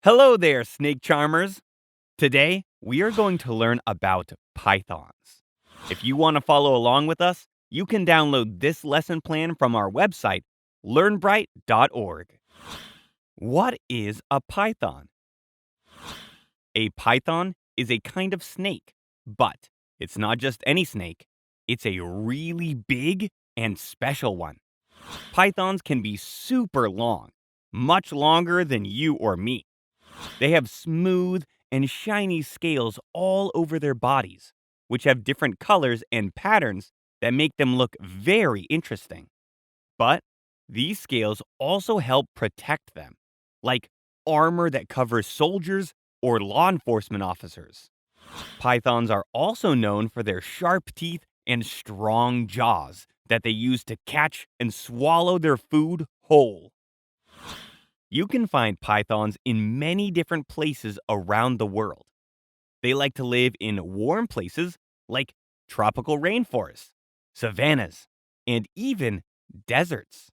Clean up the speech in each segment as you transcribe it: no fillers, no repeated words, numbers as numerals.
Hello there, snake charmers. Today, we are going to learn about pythons. If you want to follow along with us, you can download this lesson plan from our website, learnbright.org. What is a python? A python is a kind of snake, but it's not just any snake. It's a really big and special one. Pythons can be super long, much longer than you or me. They have smooth and shiny scales all over their bodies, which have different colors and patterns that make them look very interesting. But these scales also help protect them, like armor that covers soldiers or law enforcement officers. Pythons are also known for their sharp teeth and strong jaws that they use to catch and swallow their food whole. You can find pythons in many different places around the world. They like to live in warm places like tropical rainforests, savannas, and even deserts.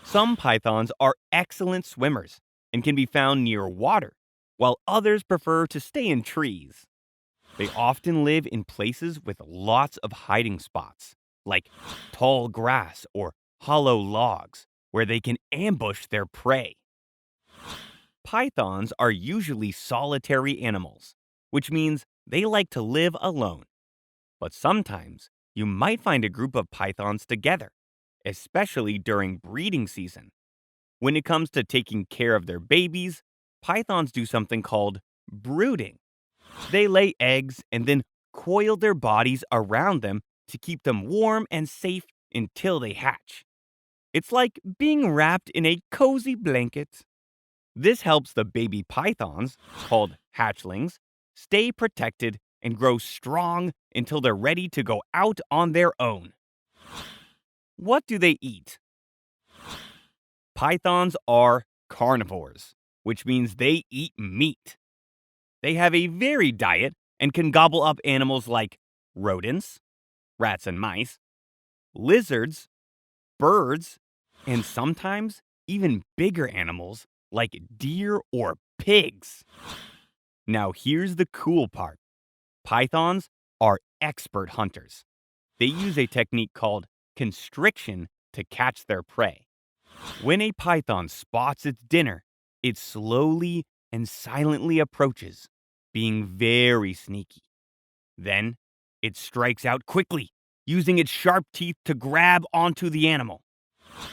Some pythons are excellent swimmers and can be found near water, while others prefer to stay in trees. They often live in places with lots of hiding spots, like tall grass or hollow logs, where they can ambush their prey. Pythons are usually solitary animals, which means they like to live alone. But sometimes you might find a group of pythons together, especially during breeding season. When it comes to taking care of their babies, pythons do something called brooding. They lay eggs and then coil their bodies around them to keep them warm and safe until they hatch. It's like being wrapped in a cozy blanket. This helps the baby pythons, called hatchlings, stay protected and grow strong until they're ready to go out on their own. What do they eat? Pythons are carnivores, which means they eat meat. They have a varied diet and can gobble up animals like rodents, rats and mice, lizards, birds, and sometimes even bigger animals like deer or pigs. Now, here's the cool part. Pythons are expert hunters. They use a technique called constriction to catch their prey. When a python spots its dinner, it slowly and silently approaches, being very sneaky. Then, it strikes out quickly, using its sharp teeth to grab onto the animal.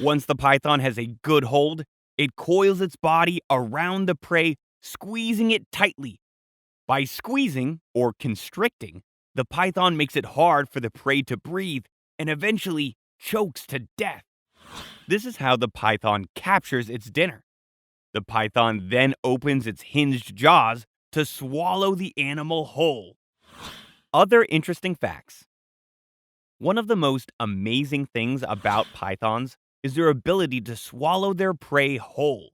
Once the python has a good hold, it coils its body around the prey, squeezing it tightly. By squeezing, or constricting, the python makes it hard for the prey to breathe and eventually chokes to death. This is how the python captures its dinner. The python then opens its hinged jaws to swallow the animal whole. Other interesting facts. One of the most amazing things about pythons is their ability to swallow their prey whole.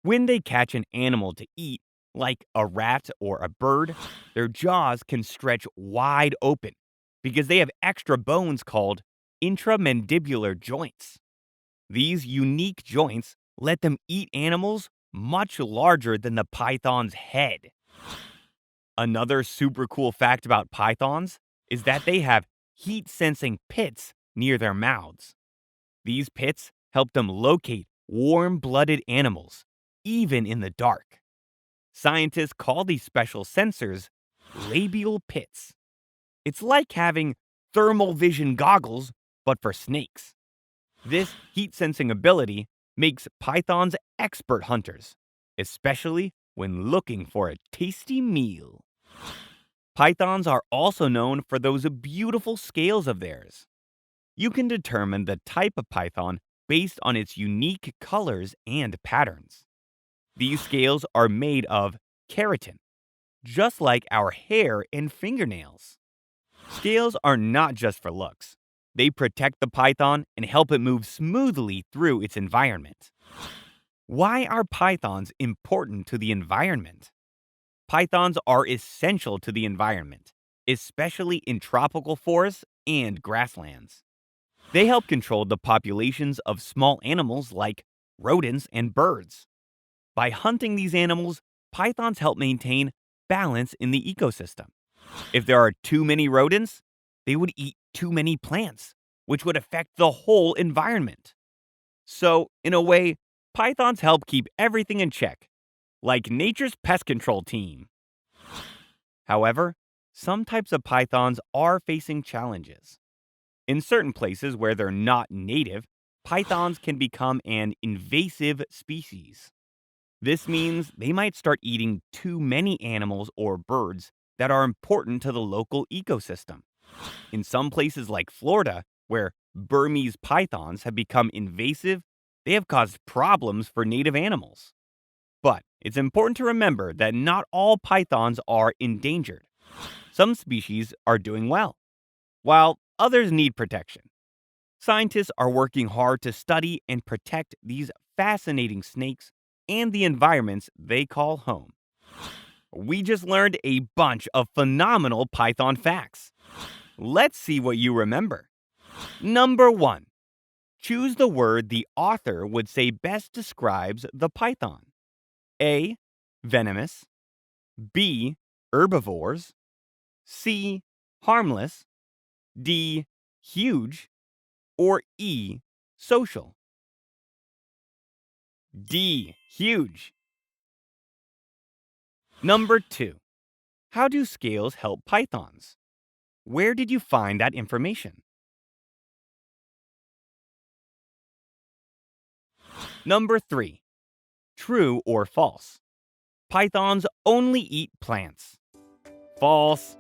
When they catch an animal to eat, like a rat or a bird, their jaws can stretch wide open because they have extra bones called intramandibular joints. These unique joints let them eat animals much larger than the python's head. Another super cool fact about pythons is that they have heat sensing pits near their mouths. These pits help them locate warm blooded animals, even in the dark. Scientists call these special sensors labial pits. It's like having thermal vision goggles, but for snakes. This heat sensing ability makes pythons expert hunters, especially when looking for a tasty meal. Pythons are also known for those beautiful scales of theirs. You can determine the type of python based on its unique colors and patterns. These scales are made of keratin, just like our hair and fingernails. Scales are not just for looks. They protect the python and help it move smoothly through its environment. Why are pythons important to the environment? Pythons are essential to the environment, especially in tropical forests and grasslands. They help control the populations of small animals like rodents and birds. By hunting these animals, pythons help maintain balance in the ecosystem. If there are too many rodents, they would eat too many plants, which would affect the whole environment. So, in a way, pythons help keep everything in check, like nature's pest control team. However, some types of pythons are facing challenges. In certain places where they're not native, pythons can become an invasive species. This means they might start eating too many animals or birds that are important to the local ecosystem. In some places like Florida, where Burmese pythons have become invasive, they have caused problems for native animals. But it's important to remember that not all pythons are endangered. Some species are doing well, while others need protection. Scientists are working hard to study and protect these fascinating snakes and the environments they call home. We just learned a bunch of phenomenal python facts. Let's see what you remember. Number 1. Choose the word the author would say best describes the python. A. Venomous. B. Herbivores. C. Harmless. D. Huge. Or E. Social. D. Huge. Number 2. How do scales help pythons? Where did you find that information? Number 3. True or false? Pythons only eat plants. False.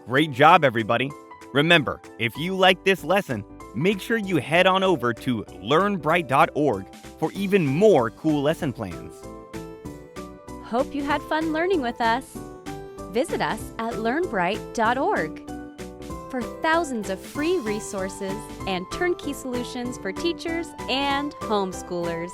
Great job, everybody. Remember, if you like this lesson, make sure you head on over to learnbright.org for even more cool lesson plans. Hope you had fun learning with us. Visit us at learnbright.org for thousands of free resources and turnkey solutions for teachers and homeschoolers.